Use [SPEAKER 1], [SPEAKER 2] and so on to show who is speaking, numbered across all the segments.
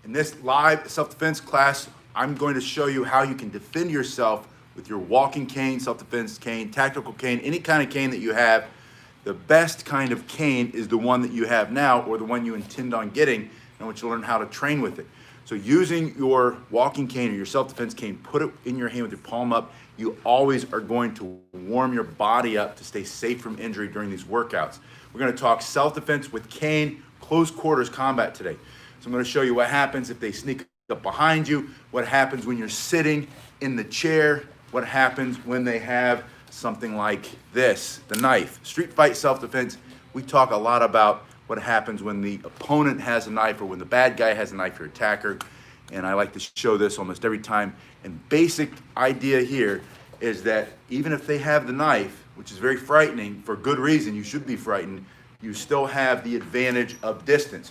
[SPEAKER 1] In this live self-defense class, I'm going to show you how you can defend yourself with your walking cane, self-defense cane, tactical cane, any kind of cane that you have. The best kind of cane is the one that you have now or the one you intend on getting, and I want you to learn how to train with it. So using your walking cane or your self-defense cane, put it in your hand with your palm up. You always are going to warm your body up to stay safe from injury during these workouts. We're going to talk self-defense with cane, close quarters combat today. So I'm going to show you what happens if they sneak up behind you, what happens when you're sitting in the chair, what happens when they have something like this, the knife. Street fight self-defense, we talk a lot about what happens when the opponent has a knife or when the bad guy has a knife, your attacker. And I like to show this almost every time. And basic idea here is that even if they have the knife, which is very frightening, for good reason, you should be frightened, you still have the advantage of distance.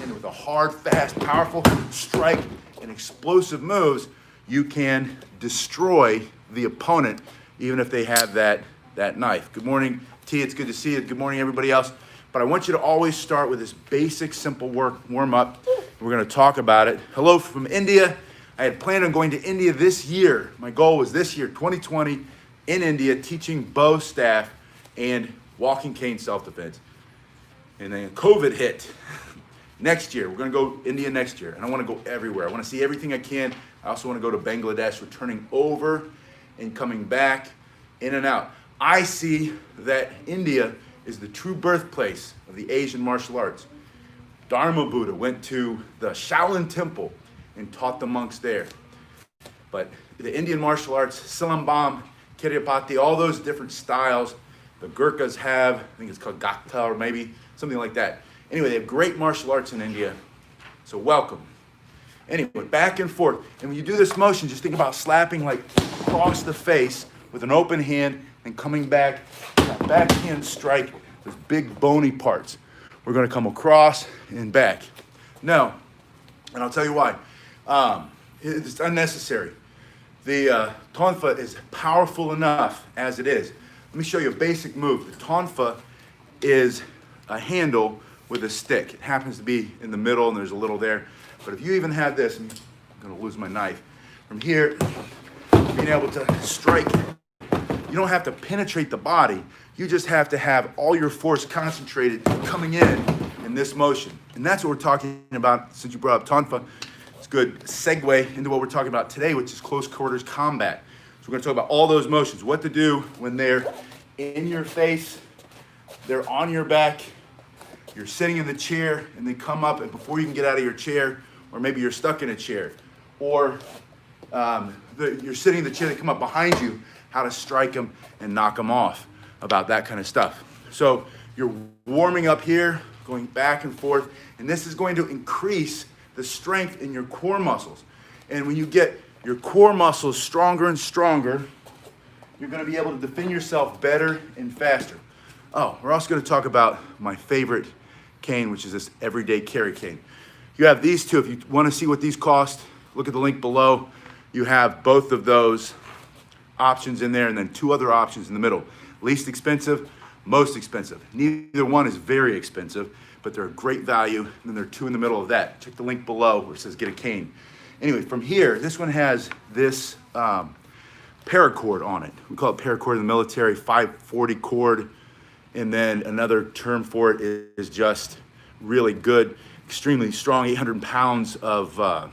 [SPEAKER 1] And with a hard, fast, powerful strike and explosive moves, you can destroy the opponent, even if they have that knife. Good morning, T. It's good to see you. Good morning, everybody else. But I want you to always start with this basic, simple warm-up. We're going to talk about it. Hello from India. I had planned on going to India this year. My goal was this year, 2020, in India, teaching bow staff and walking cane self-defense. And then COVID hit. Next year, we're going to go India next year. And I want to go everywhere. I want to see everything I can. I also want to go to Bangladesh, returning over and coming back, in and out. I see that India is the true birthplace of the Asian martial arts. Dharma Buddha went to the Shaolin Temple and taught the monks there. But the Indian martial arts, Silambam, Kiryapati, all those different styles, the Gurkhas have, I think it's called Gakta or maybe something like that. Anyway, they have great martial arts in India, so welcome. Anyway, back and forth. And when you do this motion, just think about slapping like across the face with an open hand and coming back, that backhand strike, those big bony parts. We're going to come across and back. No, and I'll tell you why. It's unnecessary. The tonfa is powerful enough as it is. Let me show you a basic move. The tonfa is a handle with a stick. It happens to be in the middle and there's a little there. But if you even have this, I'm going to lose my knife. From here, being able to strike, you don't have to penetrate the body. You just have to have all your force concentrated coming in this motion. And that's what we're talking about since you brought up tonfa. It's a good segue into what we're talking about today, which is close quarters combat. So we're going to talk about all those motions, what to do when they're in your face, they're on your back, you're sitting in the chair, and they come up, and before you can get out of your chair, or maybe you're stuck in a chair, or you're sitting in the chair, they come up behind you, how to strike them and knock them off, about that kind of stuff. So you're warming up here, going back and forth, and this is going to increase the strength in your core muscles. And when you get your core muscles stronger and stronger, you're going to be able to defend yourself better and faster. Oh, we're also going to talk about my favorite cane, which is this everyday carry cane. You have these two. If you want to see what these cost, look at the link below. You have both of those options in there and then two other options in the middle. Least expensive, most expensive. Neither one is very expensive, but they're a great value. And then there are two in the middle of that. Check the link below where it says get a cane. Anyway, from here, this one has this paracord on it. We call it paracord in the military, 540 cord. And then another term for it is just really good, extremely strong, 800 pounds of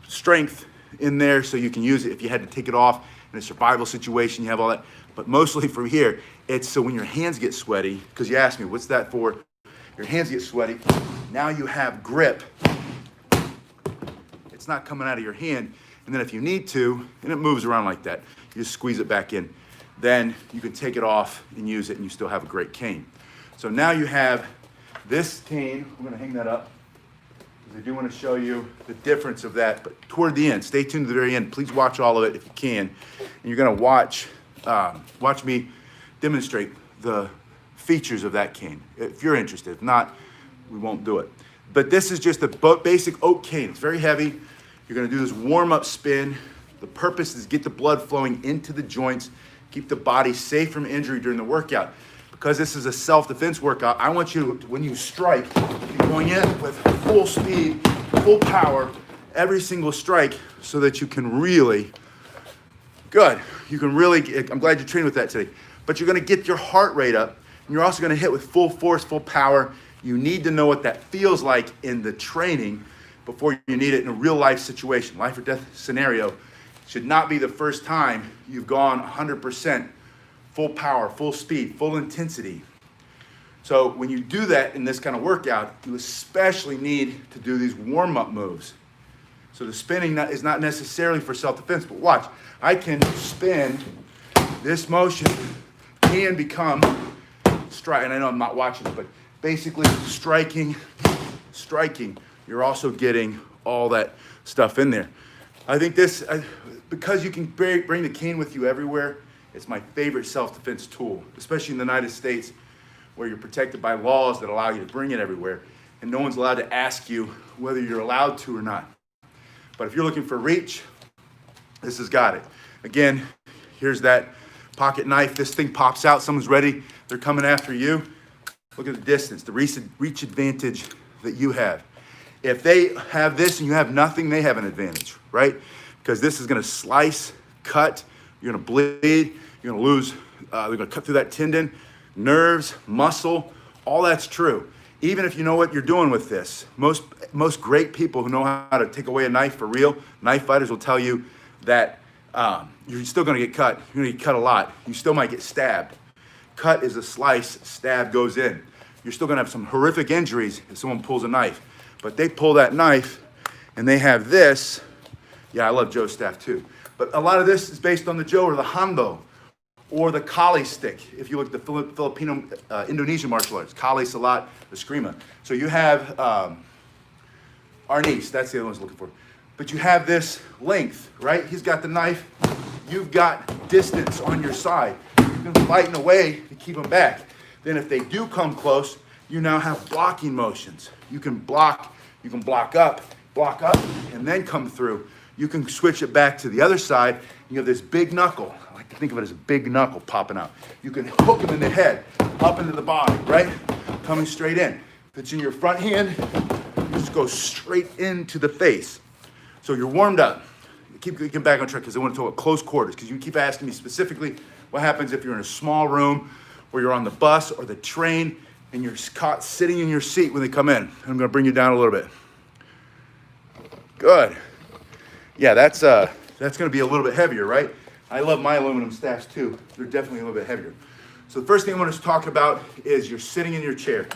[SPEAKER 1] strength in there, so you can use it if you had to take it off in a survival situation. You have all that. But mostly from here, it's so when your hands get sweaty, because you asked me, what's that for? Your hands get sweaty. Now you have grip. It's not coming out of your hand. And then if you need to, and it moves around like that, you just squeeze it back in. Then you can take it off and use it, and you still have a great cane. So now you have this cane. I'm going to hang that up because I do want to show you the difference of that. But toward the end, stay tuned to the very end. Please watch all of it if you can. And you're going to watch me demonstrate the features of that cane if you're interested. If not, we won't do it. But this is just a basic oak cane. It's very heavy. You're going to do this warm-up spin. The purpose is get the blood flowing into the joints, keep the body safe from injury during the workout. Because this is a self-defense workout, I want you to, when you strike, be going in with full speed, full power every single strike so that you can really, good, you can really, I'm glad you're training with that today, but you're gonna get your heart rate up, and you're also gonna hit with full force, full power. You need to know what that feels like in the training before you need it in a real life situation. Life or death scenario should not be the first time you've gone 100% full power, full speed, full intensity. So when you do that in this kind of workout, you especially need to do these warm-up moves. So the spinning is not necessarily for self-defense, but watch, I can spin. This motion can become strike, and I know I'm not watching it, but basically striking. You're also getting all that stuff in there. I think this, because you can bring the cane with you everywhere, it's my favorite self-defense tool, especially in the United States, where you're protected by laws that allow you to bring it everywhere, and no one's allowed to ask you whether you're allowed to or not. But if you're looking for reach, this has got it. Again, here's that pocket knife. This thing pops out, someone's ready, they're coming after you. Look at the distance, the reach advantage that you have. If they have this and you have nothing, they have an advantage, right? Because this is gonna slice, cut, you're gonna bleed, you're gonna lose, they're gonna cut through that tendon, nerves, muscle, all that's true. Even if you know what you're doing with this, most great people who know how to take away a knife for real, knife fighters will tell you that you're still gonna get cut. You're gonna get cut a lot. You still might get stabbed. Cut is a slice, stab goes in. You're still gonna have some horrific injuries if someone pulls a knife. But they pull that knife and they have this. Yeah, I love Joe's staff too. But a lot of this is based on the Joe or the Hondo or the Kali stick. If you look at the Filipino, Indonesian martial arts, Kali, Salat, Eskrima. So you have Arnis, that's the other one I was looking for. But you have this length, right? He's got the knife. You've got distance on your side. You've been fighting away to keep them back. Then if they do come close, you now have blocking motions. You can block up, and then come through. You can switch it back to the other side. You have this big knuckle. I like to think of it as a big knuckle popping out. You can hook them in the head, up into the body, right? Coming straight in. If it's in your front hand, you just go straight into the face. So you're warmed up. Keep getting back on track because I want to talk about close quarters, because you keep asking me specifically what happens if you're in a small room or you're on the bus or the train and you're caught sitting in your seat when they come in. I'm going to bring you down a little bit. Good. Yeah, that's going to be a little bit heavier, right? I love my aluminum staffs too. They're definitely a little bit heavier. So the first thing I want to talk about is you're sitting in your chair.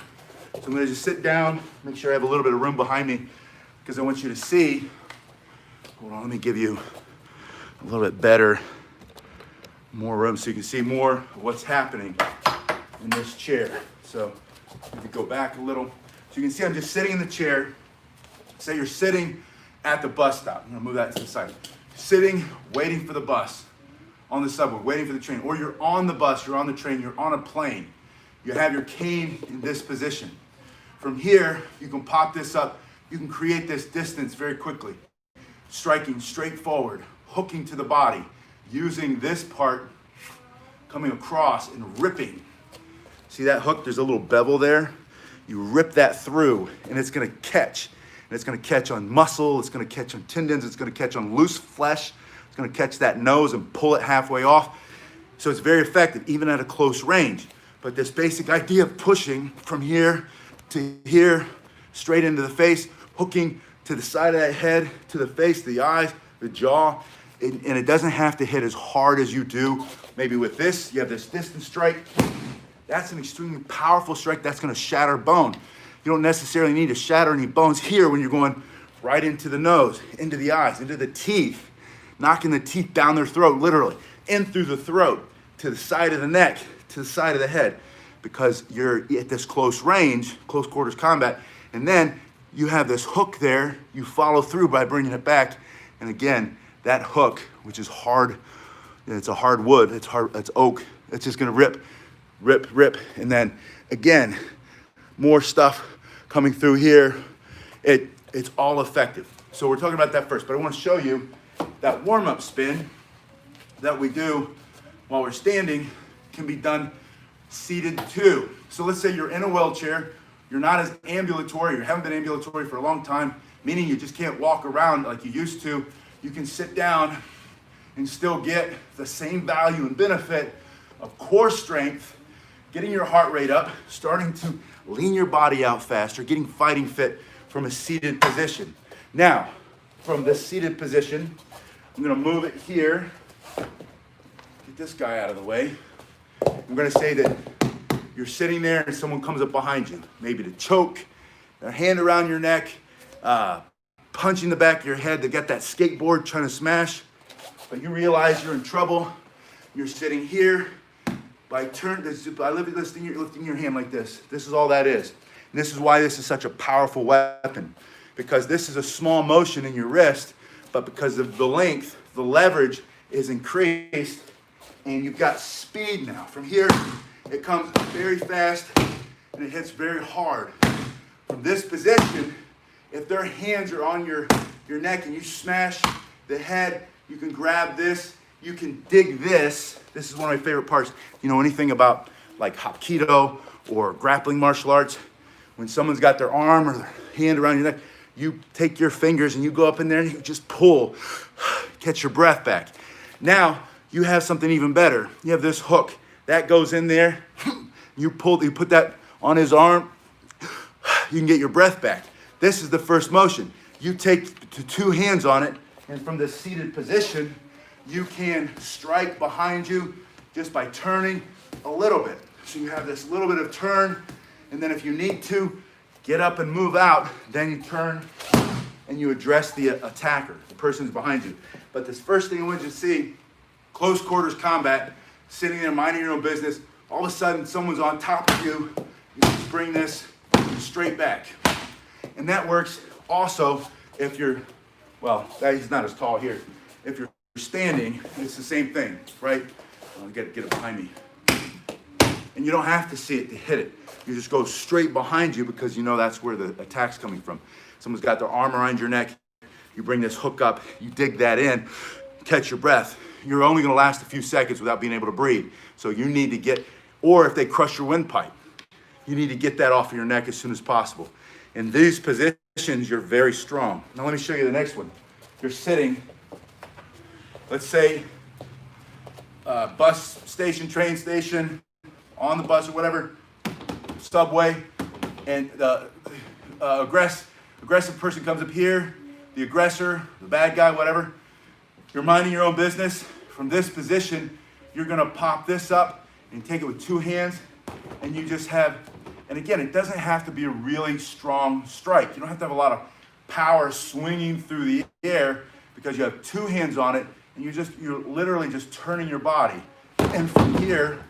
[SPEAKER 1] So I'm going to just sit down, make sure I have a little bit of room behind me, because I want you to see. Hold on, let me give you a little bit better, more room so you can see more of what's happening in this chair. So maybe go back a little. So you can see I'm just sitting in the chair. Say you're sitting at the bus stop. I'm gonna move that to the side. Sitting, waiting for the bus, on the subway, waiting for the train. Or you're on the bus, you're on the train, you're on a plane. You have your cane in this position. From here, you can pop this up. You can create this distance very quickly. Striking straight forward, hooking to the body, using this part, coming across and ripping. See that hook? There's a little bevel there. You rip that through and it's gonna catch. And it's gonna catch on muscle, it's gonna catch on tendons, it's gonna catch on loose flesh, it's gonna catch that nose and pull it halfway off. So it's very effective, even at a close range. But this basic idea of pushing from here to here, straight into the face, hooking to the side of that head, to the face, the eyes, the jaw, and it doesn't have to hit as hard as you do. Maybe with this, you have this distance strike. That's an extremely powerful strike that's gonna shatter bone. You don't necessarily need to shatter any bones here when you're going right into the nose, into the eyes, into the teeth, knocking the teeth down their throat, literally, in through the throat, to the side of the neck, to the side of the head, because you're at this close range, close quarters combat, and then you have this hook there, you follow through by bringing it back, and again, that hook, which is hard, it's a hard wood, it's oak, it's just gonna rip, rip, rip, and then again, more stuff coming through here. It's all effective. So we're talking about that first, but I want to show you that warm-up spin that we do while we're standing can be done seated too. So let's say you're in a wheelchair, you're not as ambulatory, you haven't been ambulatory for a long time, meaning you just can't walk around like you used to. You can sit down and still get the same value and benefit of core strength, getting your heart rate up, starting to lean your body out faster, getting fighting fit from a seated position. Now, from this seated position, I'm gonna move it here, get this guy out of the way. I'm gonna say that you're sitting there and someone comes up behind you, maybe to choke, their hand around your neck, punching the back of your head. They got that skateboard trying to smash, but you realize you're in trouble. You're sitting here. By lifting your hand like this. This is all that is. And this is why this is such a powerful weapon, because this is a small motion in your wrist, but because of the length, the leverage is increased, and you've got speed now. From here, it comes very fast, and it hits very hard. From this position, if their hands are on your neck and you smash the head, you can grab this, you can dig this. This is one of my favorite parts. You know anything about like Hapkido or grappling martial arts? When someone's got their arm or their hand around your neck, you take your fingers and you go up in there and you just pull, catch your breath back. Now you have something even better. You have this hook that goes in there. You put that on his arm. You can get your breath back. This is the first motion. You take two hands on it, and from this seated position, you can strike behind you just by turning a little bit. So you have this little bit of turn, and then if you need to, get up and move out, then you turn and you address the attacker, the person's behind you. But this first thing I want you to see, close quarters combat, sitting there minding your own business, all of a sudden someone's on top of you, you just bring this straight back. And that works also if you're, well, he's not as tall here. If you're standing, it's the same thing, right? I'll get it behind me. And you don't have to see it to hit it. You just go straight behind you because you know that's where the attack's coming from. Someone's got their arm around your neck. You bring this hook up, you dig that in, catch your breath. You're only gonna last a few seconds without being able to breathe. So you need to get, or if they crush your windpipe, you need to get that off of your neck as soon as possible. In these positions, you're very strong. Now let me show you the next one. You're sitting, let's say, bus station, train station, on the bus or whatever, subway, and the aggressive person comes up here, the aggressor, the bad guy, whatever. You're minding your own business. From this position, you're gonna pop this up and take it with two hands, and you just have, and again, it doesn't have to be a really strong strike. You don't have to have a lot of power swinging through the air because you have two hands on it, and you're literally just turning your body. And from here,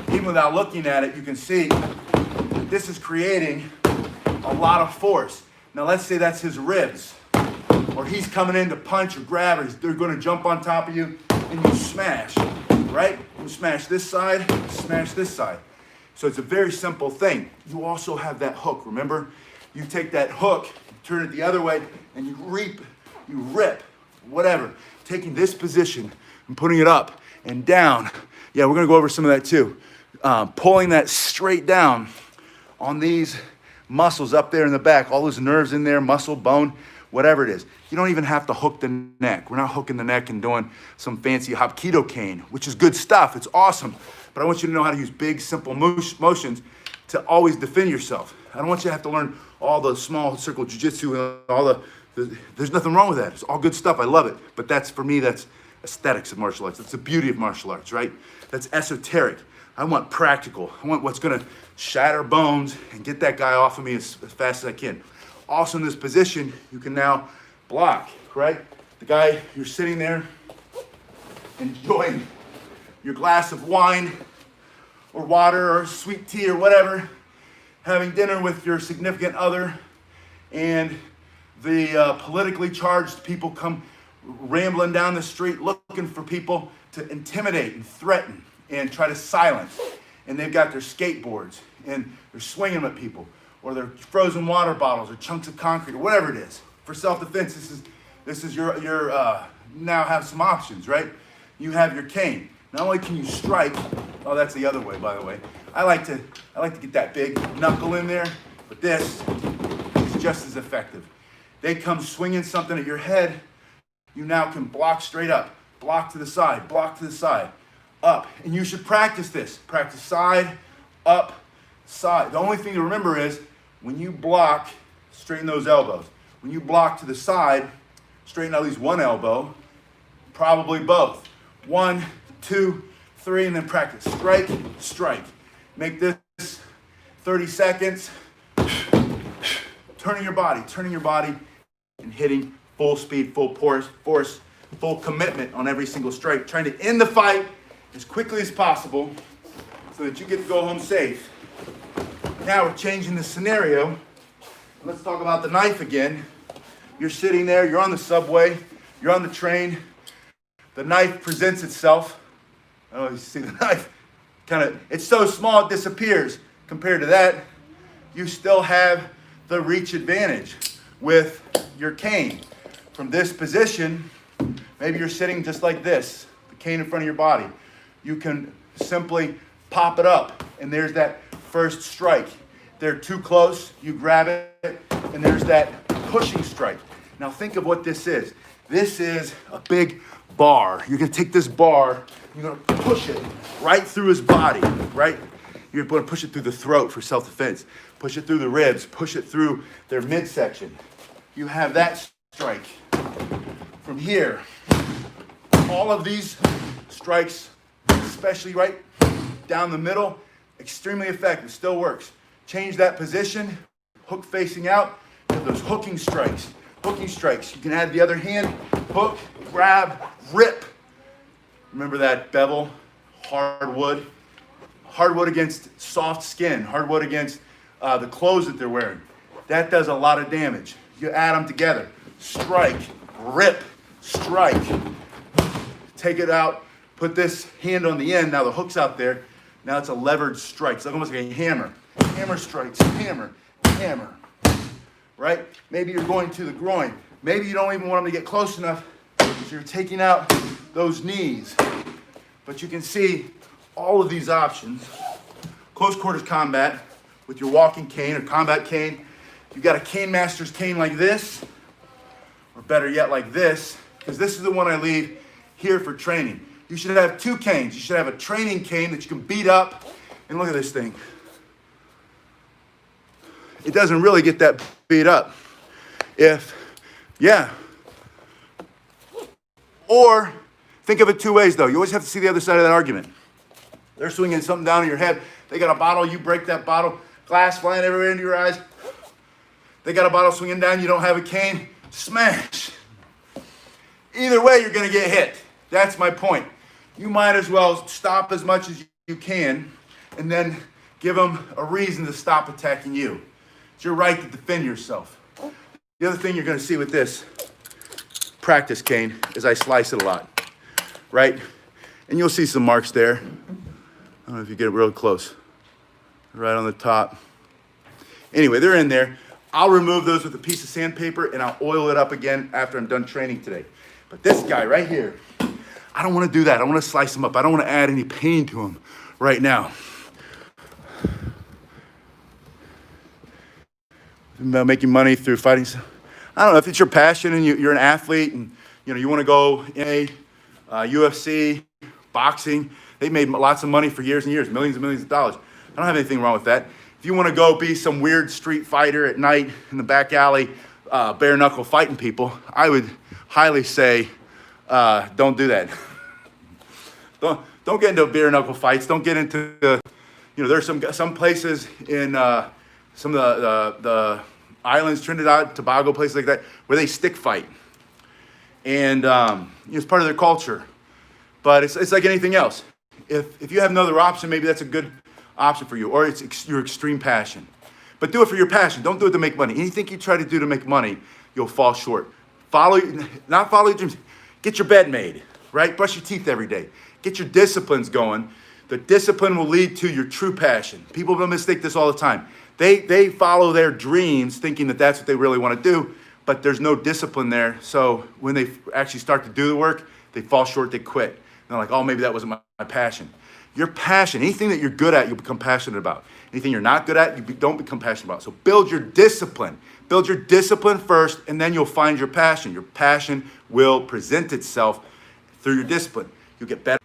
[SPEAKER 1] even without looking at it, you can see that this is creating a lot of force. Now let's say that's his ribs, or he's coming in to punch or grab, or they're gonna jump on top of you, and you smash, right? You smash this side, smash this side. So it's a very simple thing. You also have that hook, remember? You take that hook, turn it the other way, and you rip, whatever. Taking this position and putting it up and down. Yeah, we're gonna go over some of that too. Pulling that straight down on these muscles up there in the back, all those nerves in there, muscle, bone, whatever it is. You don't even have to hook the neck. We're not hooking the neck and doing some fancy Hapkido cane, which is good stuff, it's awesome. But I want you to know how to use big, simple motions to always defend yourself. I don't want you to have to learn all the small circle jiu-jitsu and all there's nothing wrong with that. It's all good stuff, I love it. But that's, for me, that's aesthetics of martial arts. That's the beauty of martial arts, right? That's esoteric. I want practical. I want what's gonna shatter bones and get that guy off of me as fast as I can. Also in this position, you can now block, right? The guy, you're sitting there enjoying your glass of wine or water or sweet tea or whatever, having dinner with your significant other, and the politically charged people come rambling down the street looking for people to intimidate and threaten and try to silence. And they've got their skateboards and they're swinging them at people, or their frozen water bottles or chunks of concrete or whatever it is. For self-defense, this is your now have some options, right? You have your cane. Not only can you strike, oh, that's the other way, by the way. I like to get that big knuckle in there, but this is just as effective. they come swinging something at your head, you now can block straight up, block to the side, up. And you should practice this. Practice side, up, side. The only thing to remember is when you block, straighten those elbows. When you block to the side, straighten at least one elbow, probably both. 1, 2, 3, and then practice. Strike, strike. Make this 30 seconds. Turning your body, and hitting full speed, full force, full commitment on every single strike. Trying to end the fight as quickly as possible so that you get to go home safe. Now we're changing the scenario. Let's talk about the knife again. You're sitting there, you're on the subway, you're on the train. The knife presents itself. Oh, you see the knife? It's so small it disappears. Compared to that, you still have the reach advantage with your cane. From this position, maybe you're sitting just like this, the cane in front of your body. You can simply pop it up, and there's that first strike. They're too close, you grab it, and there's that pushing strike. Now think of what this is. This is a big bar. You're gonna take this bar, you're gonna push it right through his body, right? You're gonna push it through the throat for self-defense. Push it through the ribs, push it through their midsection. You have that strike. From here, all of these strikes, especially right down the middle, extremely effective, still works. Change that position, hook facing out, have those hooking strikes. Hooking strikes. You can add the other hand, hook, grab, rip. Remember that bevel, hardwood. Hardwood against soft skin, hardwood against the clothes that they're wearing. That does a lot of damage. You add them together. Strike, rip, strike. Take it out, put this hand on the end. Now the hook's out there. Now it's a levered strike. It's almost like a hammer. Hammer strikes, hammer, hammer. Right? Maybe you're going to the groin. Maybe you don't even want them to get close enough, so you're taking out those knees. But you can see all of these options. Close quarters combat with your walking cane or combat cane. You've got a cane master's cane like this, or better yet like this, because this is the one I leave here for training. You should have two canes. You should have a training cane that you can beat up. And look at this thing. It doesn't really get that beat up. Or think of it two ways though. You always have to see the other side of that argument. They're swinging something down on your head. They got a bottle, you break that bottle, glass flying everywhere into your eyes. They got a bottle swinging down, you don't have a cane, smash. Either way, you're gonna get hit. That's my point. You might as well stop as much as you can and then give them a reason to stop attacking you. It's your right to defend yourself. The other thing you're gonna see with this practice cane is I slice it a lot, right? And you'll see some marks there. I don't know if you get it real close. Right on the top. Anyway, they're in there. I'll remove those with a piece of sandpaper and I'll oil it up again after I'm done training today. But this guy right here, I don't want to do that. I want to slice him up. I don't want to add any pain to him right now. About making money through fighting. I don't know if it's your passion and you're an athlete and you want to go in UFC, boxing. They made lots of money for years and years, millions and millions of dollars. I don't have anything wrong with that. If you want to go be some weird street fighter at night in the back alley, bare knuckle fighting people, I would highly say don't do that. Don't get into bare knuckle fights. Don't get into there's some places in some of the islands, Trinidad, Tobago, places like that, where they stick fight, and it's part of their culture. But it's like anything else. If you have no other option, maybe that's a good option for you, or it's your extreme passion. But do it for your passion. Don't do it to make money. Anything you try to do to make money, you'll fall short. Not follow your dreams. Get your bed made, right? Brush your teeth every day. Get your disciplines going. The discipline will lead to your true passion. People mistake this all the time. They follow their dreams thinking that that's what they really want to do, but there's no discipline there. So when they actually start to do the work, they fall short, they quit. And they're like, oh, maybe that wasn't my passion. Your passion, anything that you're good at, you'll become passionate about. Anything you're not good at, you don't become passionate about. So build your discipline. Build your discipline first, and then you'll find your passion. Your passion will present itself through your discipline. You'll get better.